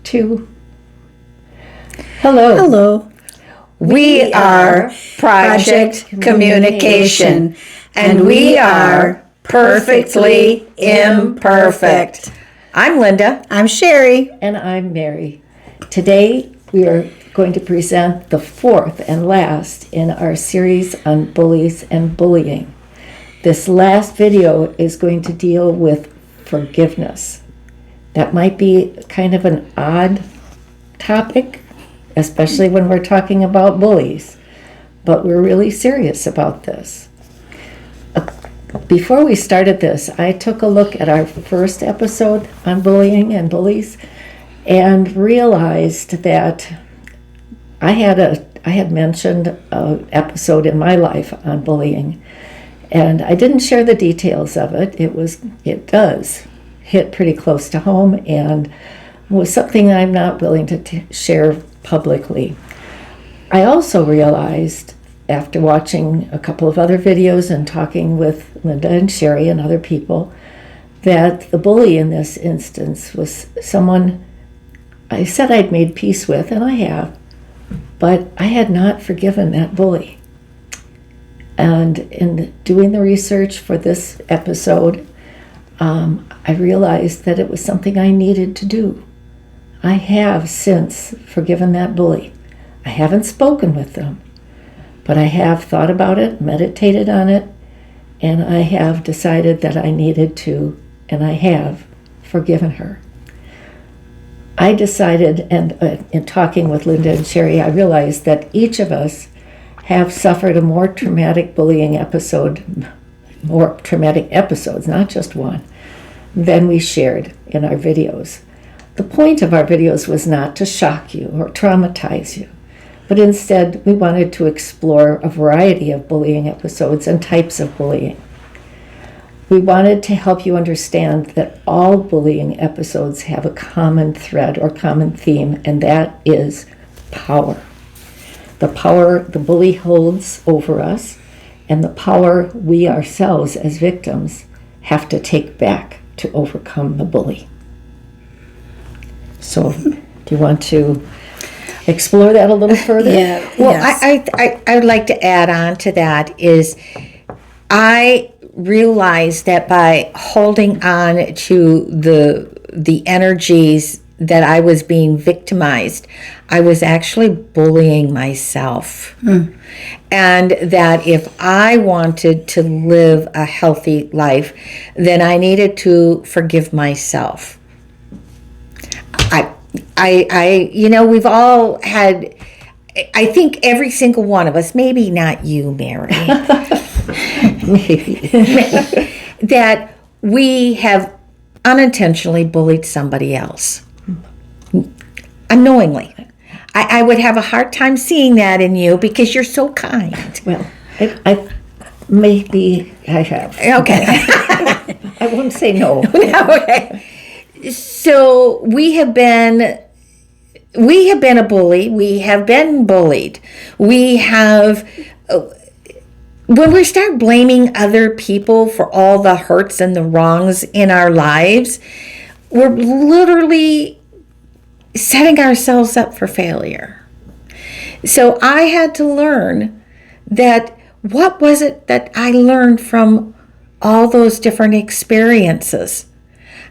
2. Hello. Hello. We are Project Communication, and we are perfectly imperfect. I'm Linda. I'm Sherry. And I'm Mary. Today we are going to present the 4th and last in our series on bullies and bullying. This last video is going to deal with forgiveness. That might be kind of an odd topic, especially when we're talking about bullies, but we're really serious about this. Before we started this, I took a look at our first episode on bullying and bullies and realized that I had mentioned an episode in my life on bullying, and I didn't share the details of it. It does hit pretty close to home and was something I'm not willing to share publicly. I also realized after watching a couple of other videos and talking with Linda and Sherry and other people that the bully in this instance was someone I said I'd made peace with, and I have, but I had not forgiven that bully. And in doing the research for this episode, I realized that it was something I needed to do. I have since forgiven that bully. I haven't spoken with them, but I have thought about it, meditated on it, and I have decided that I needed to, and I have forgiven her. I decided, and in talking with Linda and Sherry, I realized that each of us have suffered a more traumatic bullying episode, more traumatic episodes, not just one, than we shared in our videos. The point of our videos was not to shock you or traumatize you, but instead we wanted to explore a variety of bullying episodes and types of bullying. We wanted to help you understand that all bullying episodes have a common thread or common theme, and that is power. The power the bully holds over us, and the power we ourselves as victims have to take back to overcome the bully. So, do you want to explore that a little further? Yeah. Well, Yes. I would like to add on to that is I realized that by holding on to the energies that I was being victimized, I was actually bullying myself. And that if I wanted to live a healthy life, then I needed to forgive myself. We've all had, I think every single one of us, maybe not you, Mary, that we have unintentionally bullied somebody else. Unknowingly. I would have a hard time seeing that in you because you're so kind. Well, I maybe I have. Okay. I won't say no. Okay. So we have been a bully. We have been bullied. We have, when we start blaming other people for all the hurts and the wrongs in our lives, we're literally setting ourselves up for failure. So I had to learn that what was it that I learned from all those different experiences?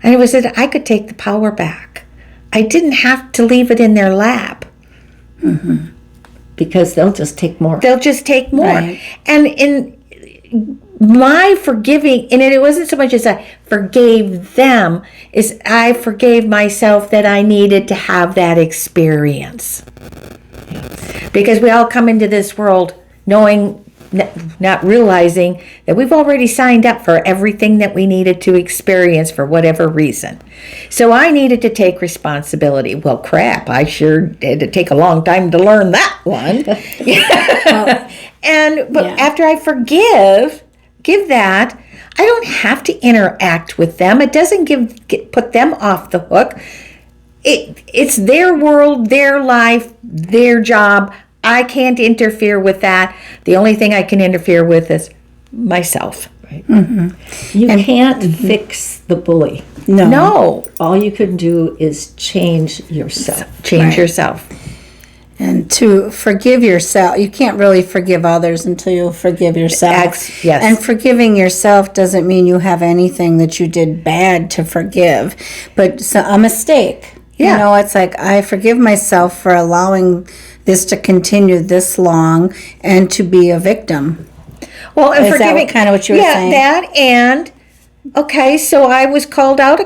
And it was that I could take the power back. I didn't have to leave it in their lap. Mm-hmm. Because they'll just take more. They'll just take more. Right. And in my forgiving, and it wasn't so much as I forgave them, is I forgave myself that I needed to have that experience. Yes. Because we all come into this world knowing, not realizing that we've already signed up for everything that we needed to experience for whatever reason. So I needed to take responsibility. Well, crap, I sure had to take a long time to learn that one. But after I give that, I don't have to interact with them. It doesn't put them off the hook. It's their world, their life, their job. I can't interfere with that. The only thing I can interfere with is myself. Right. You can't fix the bully. No. All you can do is change yourself. Change yourself. And to forgive yourself, you can't really forgive others until you forgive yourself. Yes. And forgiving yourself doesn't mean you have anything that you did bad to forgive, but a mistake. Yeah. You know, it's like I forgive myself for allowing this to continue this long and to be a victim. Well, and Is that forgiving kind of what you were saying? Yeah, that and okay. So I was called out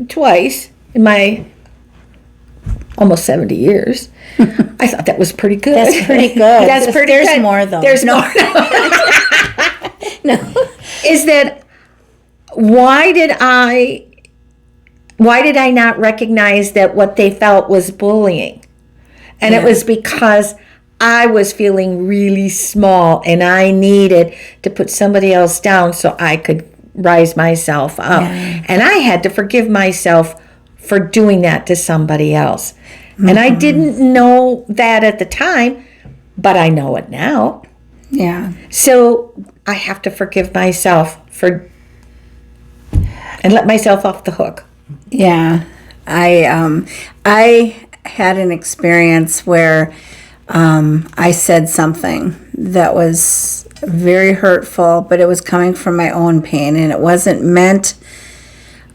twice in my almost 70 years. I thought that was pretty good. That's pretty good. That's pretty There's good. more, though. There's more. No. Is that why did I not recognize that what they felt was bullying? And it was because I was feeling really small and I needed to put somebody else down so I could rise myself up. Yeah. And I had to forgive myself for doing that to somebody else. And I didn't know that at the time, but I know it now. Yeah. So I have to forgive myself and let myself off the hook. Yeah. I had an experience where I said something that was very hurtful, but it was coming from my own pain, and it wasn't meant.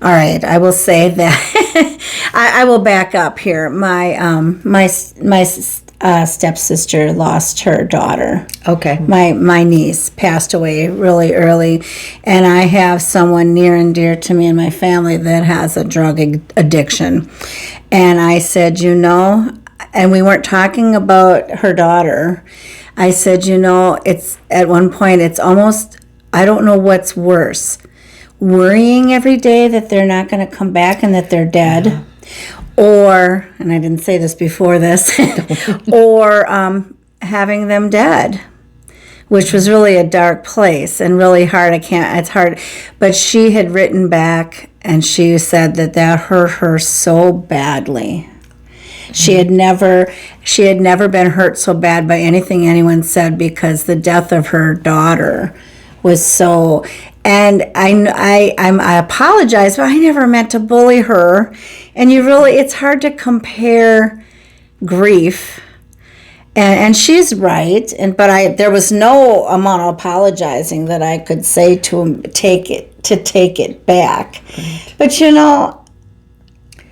All right, I will say that I will back up here. My stepsister lost her daughter. Okay. My niece passed away really early, and I have someone near and dear to me in my family that has a drug addiction. And I said, and we weren't talking about her daughter. I said, it's at one point, it's almost, I don't know what's worse. Worrying every day that they're not going to come back and that they're dead, or, and I didn't say this before this, or having them dead, which was really a dark place and really hard. It's hard. But she had written back and she said that hurt her so badly. She had never been hurt so bad by anything anyone said, because the death of her daughter was so. And I apologize, but I never meant to bully her. And it's hard to compare grief. And she's right. But there was no amount of apologizing that I could say to take it back. Right. But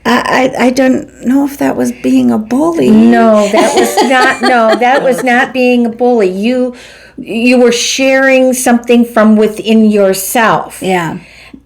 I don't know if that was being a bully. No, that was not. No, that was not being a bully. You were sharing something from within yourself. Yeah.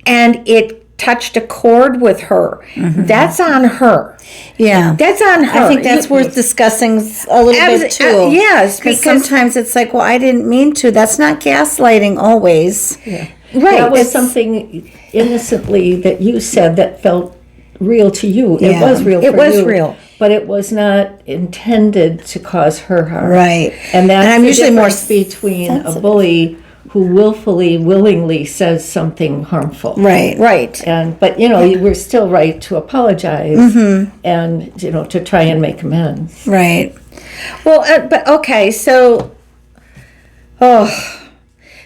And it touched a chord with her. Mm-hmm. That's on her. Yeah. That's on her. I think that's worth discussing a little bit too. Yes. Because sometimes it's like, well, I didn't mean to. That's not gaslighting always. Yeah. Right. That was something innocently that you said that felt real to you. Yeah. It was real for you. It was real. But it was not intended to cause her harm. Right. And that's I'm the usually more difference between sensitive. a bully who willingly says something harmful. Right. Right. But we're still right to apologize and to try and make amends. Right. Well, but okay, so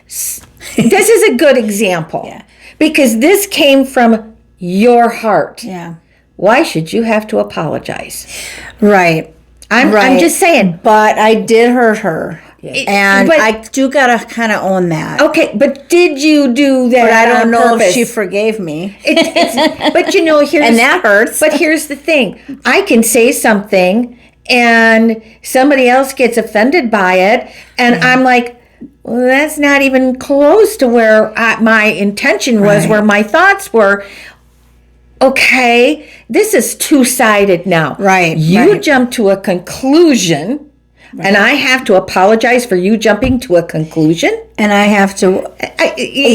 this is a good example. Yeah. Because this came from your heart. Yeah. Why should you have to apologize? Right. I'm just saying. But I did hurt her. Yeah. And I do gotta kind of own that. Okay, but did you do that? But I don't on know purpose? if she forgave me. But here's And that hurts. But here's the thing: I can say something, and somebody else gets offended by it, and I'm like, well, that's not even close to where my intention was, Right. where my thoughts were. Okay, this is two-sided now. Right, You right. jump to a conclusion. Right. And I have to apologize for you jumping to a conclusion. And I have to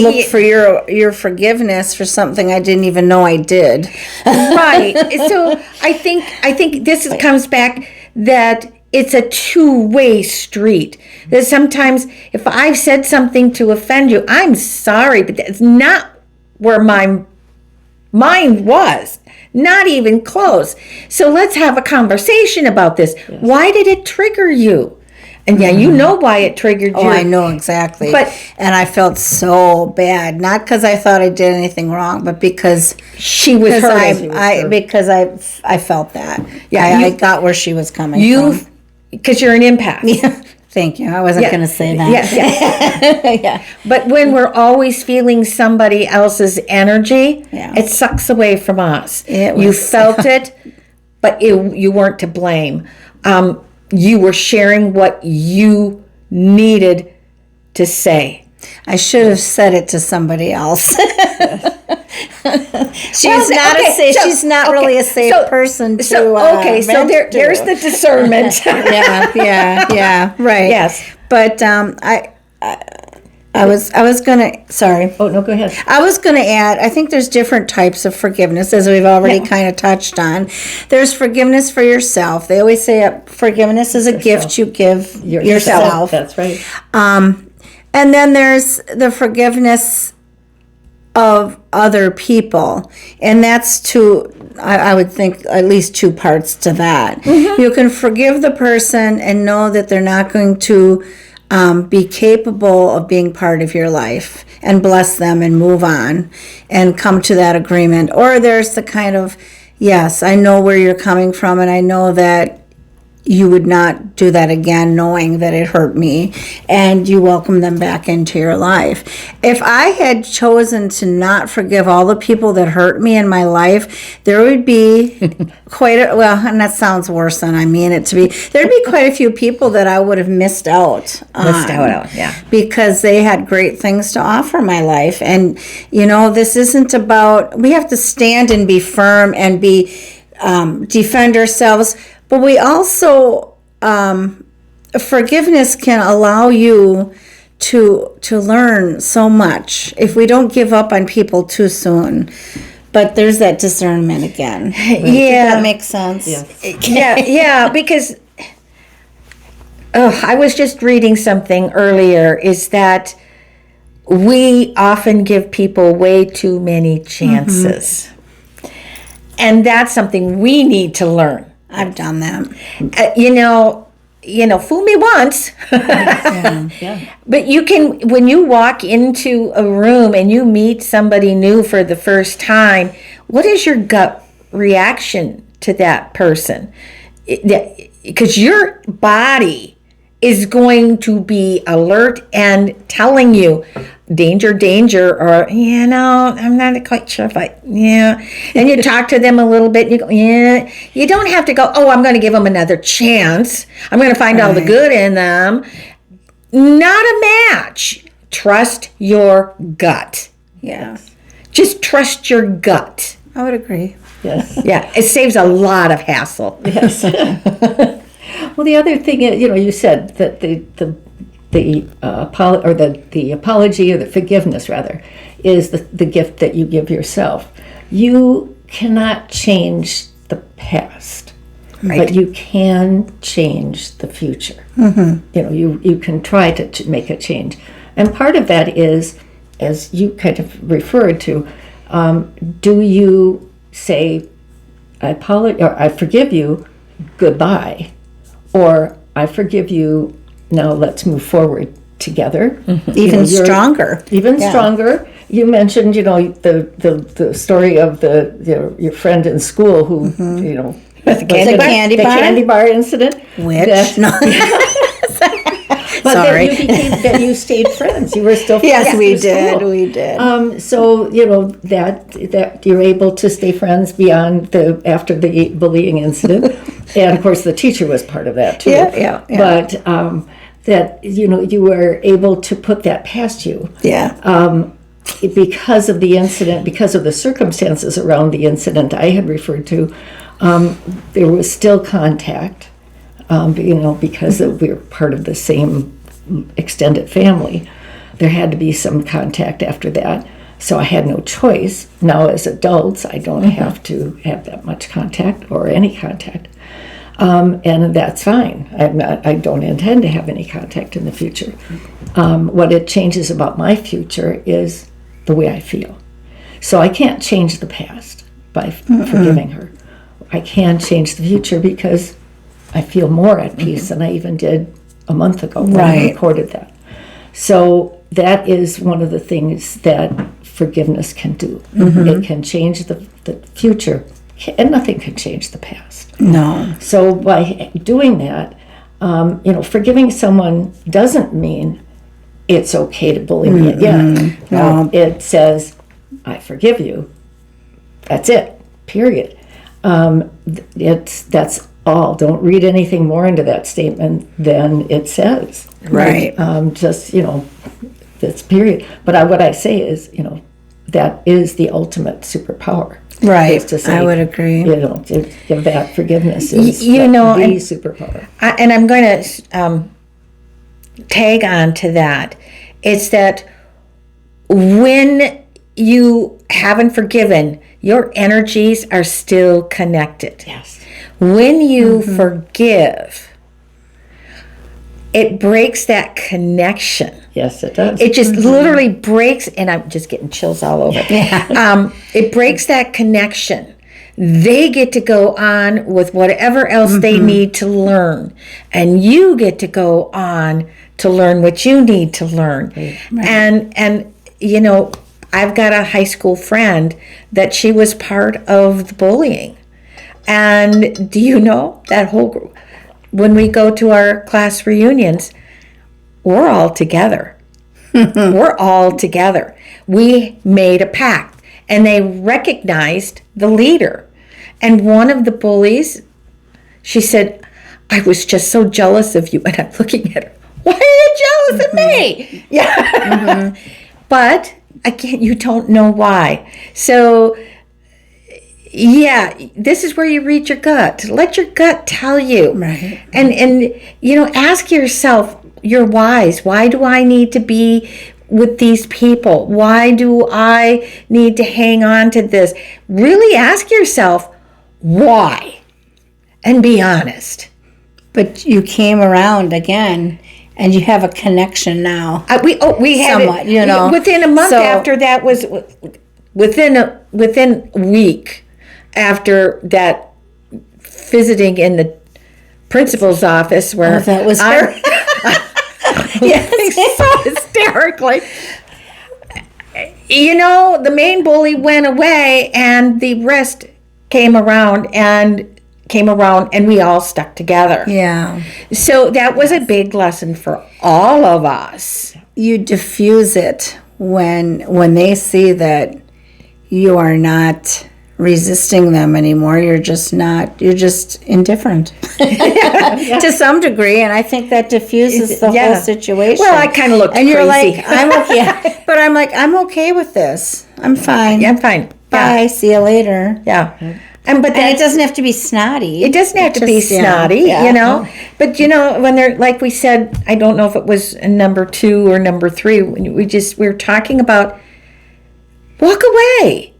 look for your forgiveness for something I didn't even know I did. Right. So I think this comes back that it's a two-way street. That sometimes if I've said something to offend you, I'm sorry, but that's not where my mind was. Not even close. So let's have a conversation about this. Yes. Why did it trigger you? And yeah, you know why it triggered Oh, I know exactly. And I felt so bad, not because I thought I did anything wrong, but because she was hurting. I felt that. Yeah, I got where she was coming from. Because you're an empath. Yeah. Thank you. I wasn't going to say that. Yeah. But when we're always feeling somebody else's energy, it sucks away from us. You felt it, but you weren't to blame. You were sharing what you needed to say. I should have said it to somebody else. She's not really a safe person to. So there's the discernment. yeah, right. Yes, but I was gonna. Sorry. Oh no, go ahead. I was gonna add. I think there's different types of forgiveness, as we've already kind of touched on. There's forgiveness for yourself. They always say forgiveness is a gift you give yourself. That's right. And then there's the forgiveness of other people, and that's I would think at least two parts to that. Mm-hmm. You can forgive the person and know that they're not going to be capable of being part of your life, and bless them and move on and come to that agreement. Or there's the kind of, yes, I know where you're coming from, and I know that you would not do that again, knowing that it hurt me, and you welcome them back into your life. If I had chosen to not forgive all the people that hurt me in my life, there would be and that sounds worse than I mean it to be, there'd be quite a few people that I would have missed out on. Because they had great things to offer my life. And, this isn't about, we have to stand and be firm and defend ourselves. But we also, forgiveness can allow you to learn so much if we don't give up on people too soon. But there's that discernment again. Right? Yeah. Does that make sense? Yeah, because I was just reading something earlier, is that we often give people way too many chances. Mm-hmm. And that's something we need to learn. I've done that. Fool me once. But you can, when you walk into a room and you meet somebody new for the first time, what is your gut reaction to that person? Because your body is going to be alert and telling you, danger, or, I'm not quite sure if and you talk to them a little bit, and you go, you don't have to go, I'm going to give them another chance. I'm going to find all the good in them. Not a match. Trust your gut. Yeah. Just trust your gut. I would agree. Yes. Yeah, it saves a lot of hassle. Yes. Well, the other thing is, you said that the apology, or the forgiveness rather, is the gift that you give yourself. You cannot change the past, right, but you can change the future. Mm-hmm. You can try to make a change, and part of that is, as you kind of referred to, do you say, I forgive you, goodbye, or I forgive you, now let's move forward together. Mm-hmm. Even stronger. Stronger. You mentioned, the story of your friend in school who, the candy bar incident. But sorry. That you stayed friends. You were still friends. Yes, we did. So that you're able to stay friends after the bullying incident, and of course the teacher was part of that too. Yeah. But that you were able to put that past you. Yeah. Because of the incident, because of the circumstances around the incident I had referred to, there was still contact. Because we were part of the same extended family, there had to be some contact after that. So I had no choice. Now, as adults, I don't have to have that much contact or any contact, and that's fine. I don't intend to have any contact in the future. What it changes about my future is the way I feel. So I can't change the past by forgiving her. I can change the future because I feel more at peace than I even did a month ago when I Right. recorded that. So that is one of the things that forgiveness can do. It can change the future, and nothing can change the past. No. So by doing that, forgiving someone doesn't mean it's okay to bully me again. No. It says, I forgive you. That's it, period. That's all. Don't read anything more into that statement than it says. Right. That's period. But what I say is, that is the ultimate superpower. Right. Is to say, I would agree. To give that forgiveness is the superpower. And I'm going to tag on to that. It's that when you haven't forgiven, your energies are still connected. Yes. When you forgive, it breaks that connection. Yes, it does. It just literally breaks, and I'm just getting chills all over. It breaks that connection. They get to go on with whatever else they need to learn, and you get to go on to learn what you need to learn. Right. And I've got a high school friend that she was part of the bullying. And do you know that whole group? When we go to our class reunions, we're all together. We're all together. We made a pact, and they recognized the leader. And one of the bullies, she said, I was just so jealous of you. And I'm looking at her, why are you jealous of me? Yeah. But again, you don't know why. So, yeah, this is where you read your gut. Let your gut tell you. Right. And ask yourself your whys. Why do I need to be with these people? Why do I need to hang on to this? Really ask yourself why and be honest. But you came around again, and you have a connection now. We had Somewhat, it, within a month So- after that was within a week after that visiting in the principal's office where that was I- her. Yes, so hysterically. The main bully went away, and the rest came around, and we all stuck together. Yeah. So that was a big lesson for all of us. You diffuse it when they see that you are not resisting them anymore. You're just indifferent to some degree, and I think that diffuses the whole situation. Well, I kind of looked and you're crazy. like, I'm okay, but I'm okay with this. I'm fine. Yeah, I'm fine. Bye. See you later. Yeah. And it doesn't have to be snotty. It doesn't have to be snotty, But when they're, like we said, I don't know if it was number 2 or number 3. When we were talking about walk away.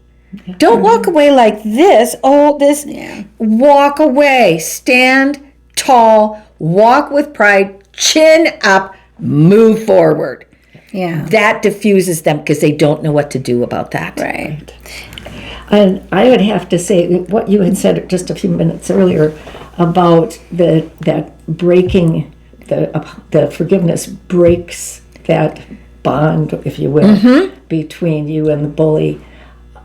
Don't walk away like this. Oh, this. Yeah. Walk away. Stand tall. Walk with pride. Chin up. Move forward. Yeah. That diffuses them because they don't know what to do about that. Right. And I would have to say what you had said just a few minutes earlier about that breaking the forgiveness breaks that bond, if you will, between you and the bully.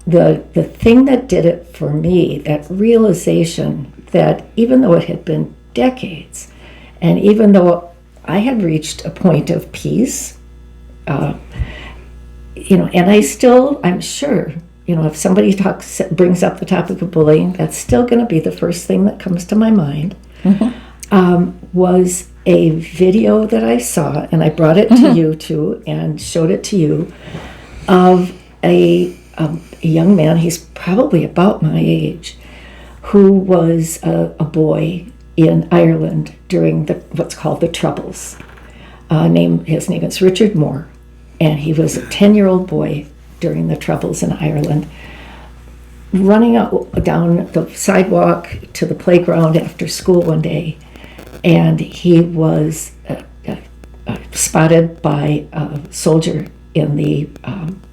The thing that did it for me, that realization that even though it had been decades, and even though I had reached a point of peace, and I still, I'm sure, if somebody brings up the topic of bullying, that's still going to be the first thing that comes to my mind, was a video that I saw, and I brought it to you too, and showed it to you, of a young man, he's probably about my age, who was a boy in Ireland during what's called the Troubles. His name is Richard Moore, and he was a 10-year-old boy during the Troubles in Ireland, running down the sidewalk to the playground after school one day, and he was spotted by a soldier in the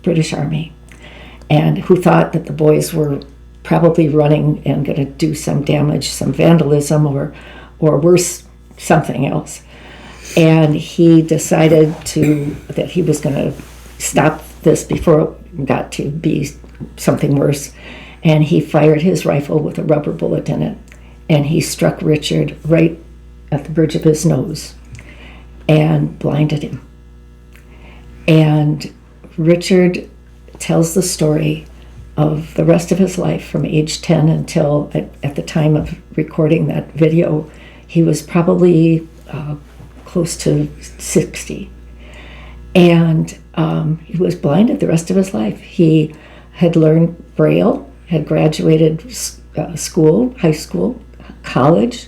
British Army, and who thought that the boys were probably running and going to do some damage, some vandalism, or worse, something else. And he decided that he was going to stop this before it got to be something worse. And he fired his rifle with a rubber bullet in it. And he struck Richard right at the bridge of his nose and blinded him. And Richard tells the story of the rest of his life from age 10 until at the time of recording that video, he was probably close to 60. And he was blinded the rest of his life. He had learned Braille, had graduated school, high school, college,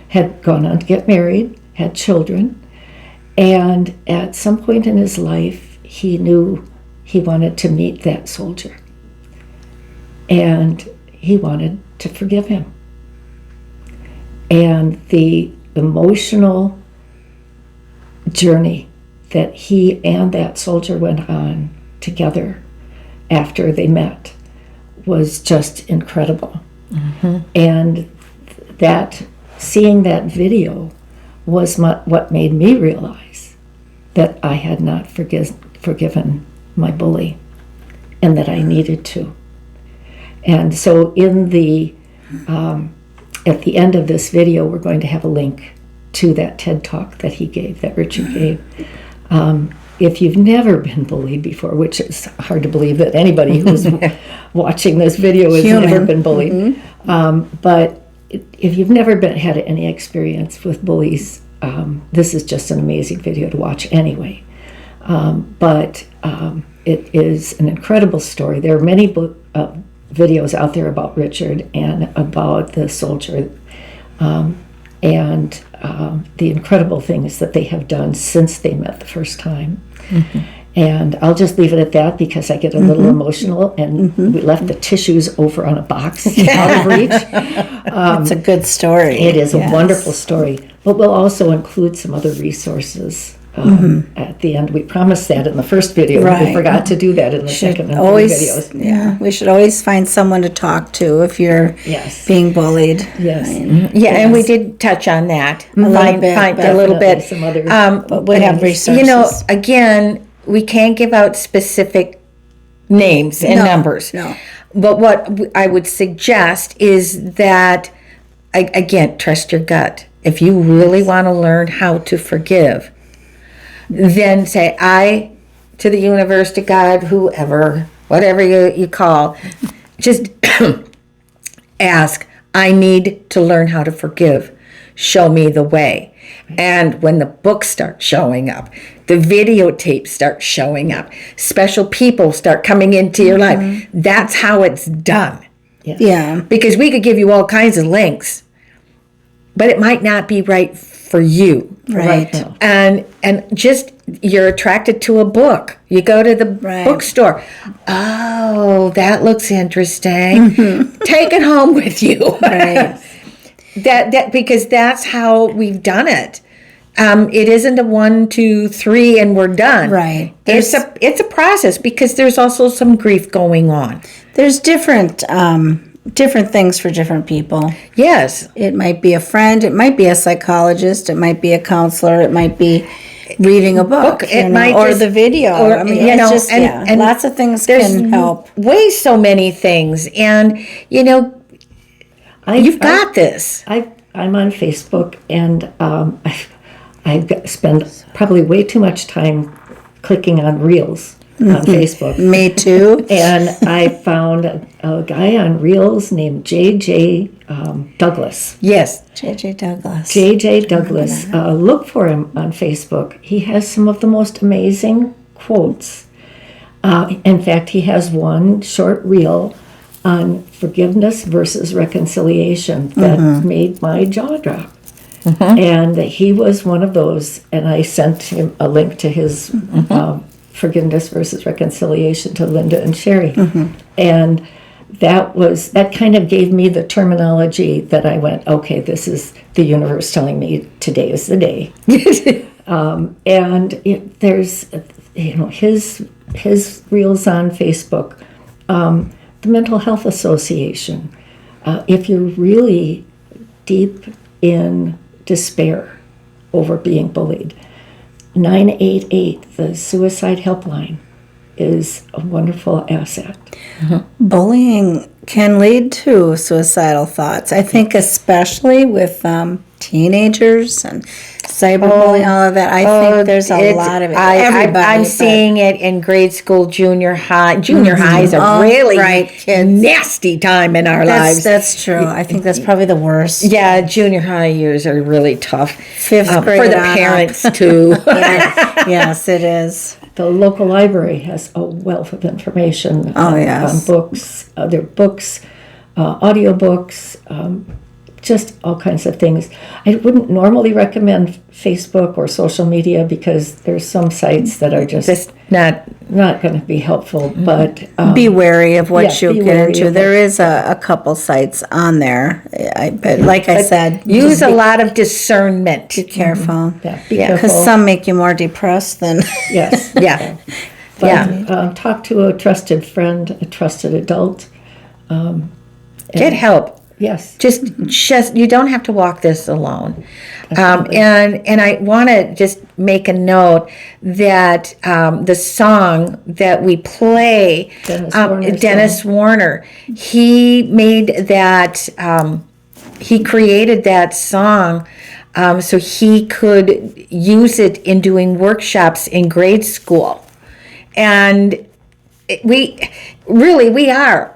had gone on to get married, had children. And at some point in his life, he knew he wanted to meet that soldier. And he wanted to forgive him. And the emotional journey that he and that soldier went on together after they met was just incredible. And seeing that video was what made me realize that I had not forgiven my bully and that I needed to. And so at the end of this video, we're going to have a link to that TED Talk that Richard gave. If you've never been bullied before, which is hard to believe that anybody who's watching this video has never been bullied, but if you've never had any experience with bullies, this is just an amazing video to watch anyway. But it is an incredible story. There are many videos out there about Richard and about the soldier, and the incredible things that they have done since they met the first time. And I'll just leave it at that because I get a little emotional, and we left the tissues over on a box out of reach. It's a good story. It is a wonderful story, but we'll also include some other resources at the end. We promised that in the first video. Right. We forgot to do that in the second and third videos. Yeah, we should always find someone to talk to if you're being bullied. Yes. And we did touch on that. A little bit. Some other But we have resources. You know, again, we can't give out specific names and numbers. No. But what I would suggest is that, again, trust your gut. If you really want to learn how to forgive, then say, I, to the universe, to God, whoever, whatever you call, just ask, I need to learn how to forgive. Show me the way. And when the books start showing up, the videotapes start showing up, special people start coming into your life, that's how it's done. Yeah. Because we could give you all kinds of links, but it might not be right for you. Right. And just, you're attracted to a book. You go to the bookstore. Oh, that looks interesting. Take it home with you. Right. That because that's how we've done it. It isn't a 1, 2, 3 and we're done. Right. It's a process because there's also some grief going on. There's different things for different people. Yes. It might be a friend, it might be a psychologist, it might be a counselor, it might be reading a book, or the video. Or, I mean, you know, just, and lots of things can help. Ways so many things. And, you know, you've got this. I'm on Facebook, and I've spent probably way too much time clicking on Reels on Facebook. Me too. And I found a guy on Reels named J.J. Douglas. Yes. J.J. Douglas. J.J. Douglas. Look for him on Facebook. He has some of the most amazing quotes. In fact, he has one short reel on forgiveness versus reconciliation that made my jaw drop. And he was one of those, and I sent him a link to his forgiveness versus reconciliation to Linda and Sherry. And that kind of gave me the terminology that I went, okay, this is the universe telling me today is the day. And there's, his reels on Facebook, the Mental Health Association. If you're really deep in despair over being bullied, 988, the suicide helpline, is a wonderful asset. Bullying can lead to suicidal thoughts. I think especially with teenagers and cyberbullying, all of that. I think there's a lot of it. Everybody, I'm but- seeing it in grade school, junior high. Junior high is a really right, kids. nasty time in our lives. That's true. I think that's probably the worst. Yeah, junior high years are really tough. Fifth grade for the on up. parents too. Yes, it is. The local library has a wealth of information yes. on books, other books, audiobooks, just all kinds of things. I wouldn't normally recommend Facebook or social media because there's some sites that are just not going to be helpful. But Be wary of what yeah, you be get wary into. of There is a couple sites on there. But like I said, use a lot of discernment. be careful. yeah, be Yeah. careful. Because some make you more depressed than. Yes. Yeah. But talk to a trusted friend, a trusted adult. Get help. Yes. Just you don't have to walk this alone. And I want to just make a note that the song that we play, Dennis Warner, he made that. He created that song so he could use it in doing workshops in grade school, and we are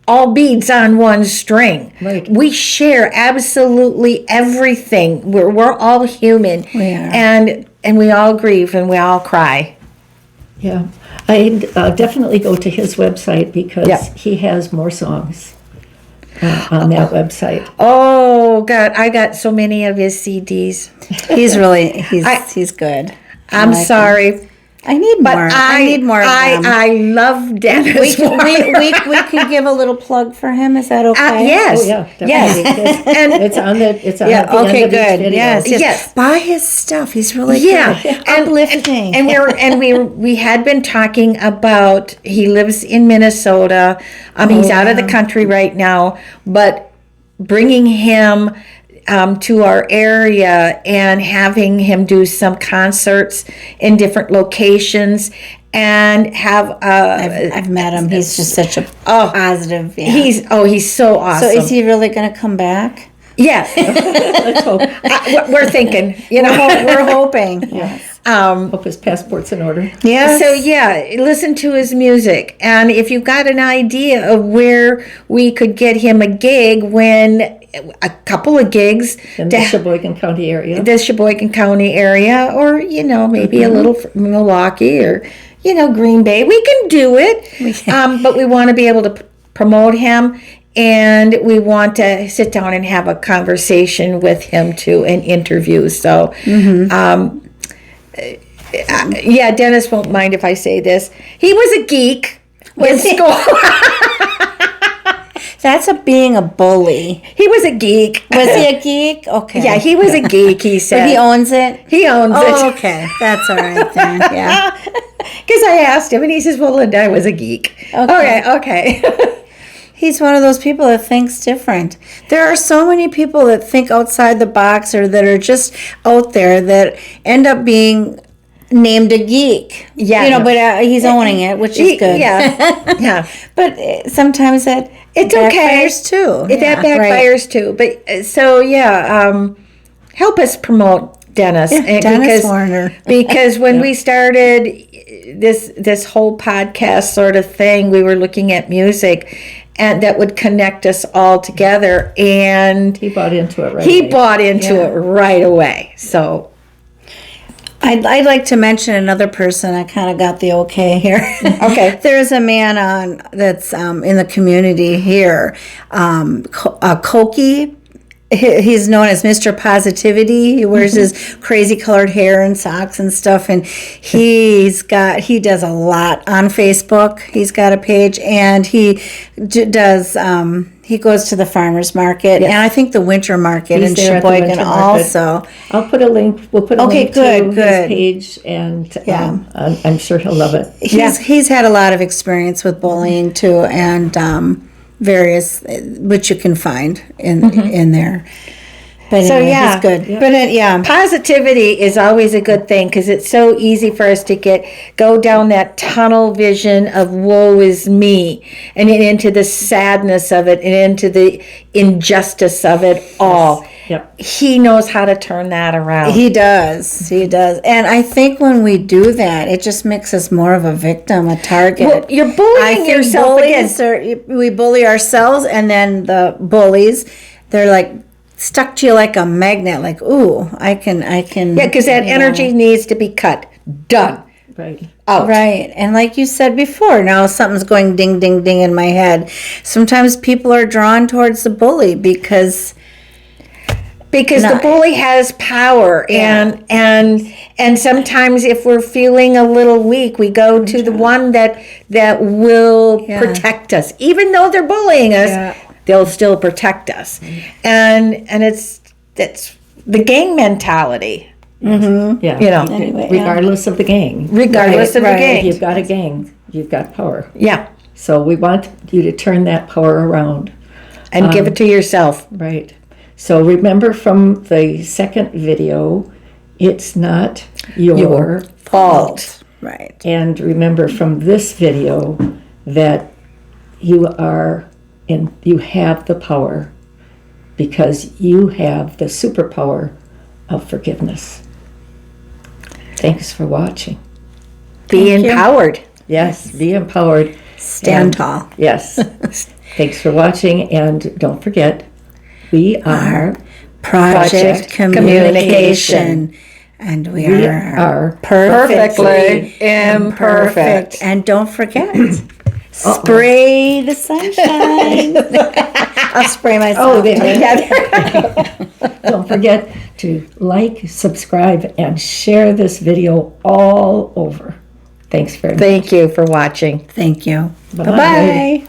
all beads on one string. Right. We share absolutely everything. We're all human. We are. And we all grieve and we all cry. Yeah. I definitely go to his website because Yeah. he has more songs on that website. Oh God, I got so many of his CDs. He's good. I'm I like sorry. I need more. I need more of them. I love Dennis. we can give a little plug for him. Is that okay? Yes. Oh yeah, Yes. definitely. And it's on the at the Yeah. end Okay. of each Good. video. Yes. Buy his stuff. He's really Yeah, good. Uplifting. and we had been talking about he lives in Minnesota. He's out of the country right now, but bringing him to our area and having him do some concerts in different locations and have I've met him. He's just such a positive. Yeah. he's so awesome. So is he really going to come back? Yeah, Let's hope. we're thinking. You know, We're hoping. Yes. Hope his passport's in order. Yes. So yeah, listen to his music, and if you've got an idea of where we could get him a gig, a couple of gigs In the Sheboygan County area. the Sheboygan County area, or maybe a little Milwaukee or Green Bay, we can do it. But we want to be able to promote him. And we want to sit down and have a conversation with him too, an interview. So, Dennis won't mind if I say this. He was a geek in school. That's being a bully. He was a geek. Was he a geek? Okay. Yeah, he was a geek, he But said. he owns it? He owns Oh, it. okay. That's all right then. Yeah. Because I asked him, and he says, well, Linda, I was a geek. Okay. He's one of those people that thinks different. There are so many people that think outside the box or that are just out there that end up being named a geek. Yeah. But he's owning it, which is good. Yeah. But sometimes it backfires too. That backfires too. But help us promote Dennis. Yeah, Dennis Warner. Because when we started this whole podcast sort of thing, we were looking at music and that would connect us all together, and He bought into it right he away. bought into it right away. So I'd like to mention another person. I kind of got the okay here. Okay. There's a man that's in the community here, Koki. He's known as Mr. Positivity. He wears his crazy colored hair and socks and stuff, and he does a lot on Facebook. He's got a page, and he does. He goes to the farmers market, and I think the winter market He's in there at the Sheboygan winter market. also. I'll put a link. We'll put a Okay, link good, to good. his page, and Yeah. I'm sure he'll love it. He's had a lot of experience with bullying too, and various which you can find in there. But So, anyway, yeah. he's good. But yeah. Positivity is always a good thing because it's so easy for us to go down that tunnel vision of woe is me and into the sadness of it and into the injustice of it all. Yep. He knows how to turn that around. He does. He does. And I think when we do that, it just makes us more of a victim, a target. Well, you're I bullying think yourself again. we bully ourselves, and then the bullies, they're like stuck to you like a magnet. Like, ooh, I can. Yeah, because that energy needs to be cut. Done. Right. Out. Right. And like you said before, now something's going ding, ding, ding in my head. Sometimes people are drawn towards the bully because the bully has power, and sometimes if we're feeling a little weak, we go to the one that will protect us, even though they're bullying us. Yeah. They'll still protect us, and it's the gang mentality. Yeah. You know, Anyway, regardless of the gang. regardless of the right. gang. If you've got a gang, you've got power. Yeah, So we want you to turn that power around. and give it to yourself. Right. So remember from the second video, it's not your Fault. right. And remember from this video that you are and you have the power because you have the superpower of forgiveness. Thanks for watching. Be Thank you. empowered. Yes, be empowered. Stand And- tall. Yes. Thanks for watching, and don't forget, we are Project Communication. And we we are are Perfectly imperfect. And don't forget, spray the sunshine. I'll spray myself. Oh, there. Don't forget to like, subscribe, and share this video all over. Thanks very much. Thank you for watching. Thank you. Bye-bye. Bye-bye.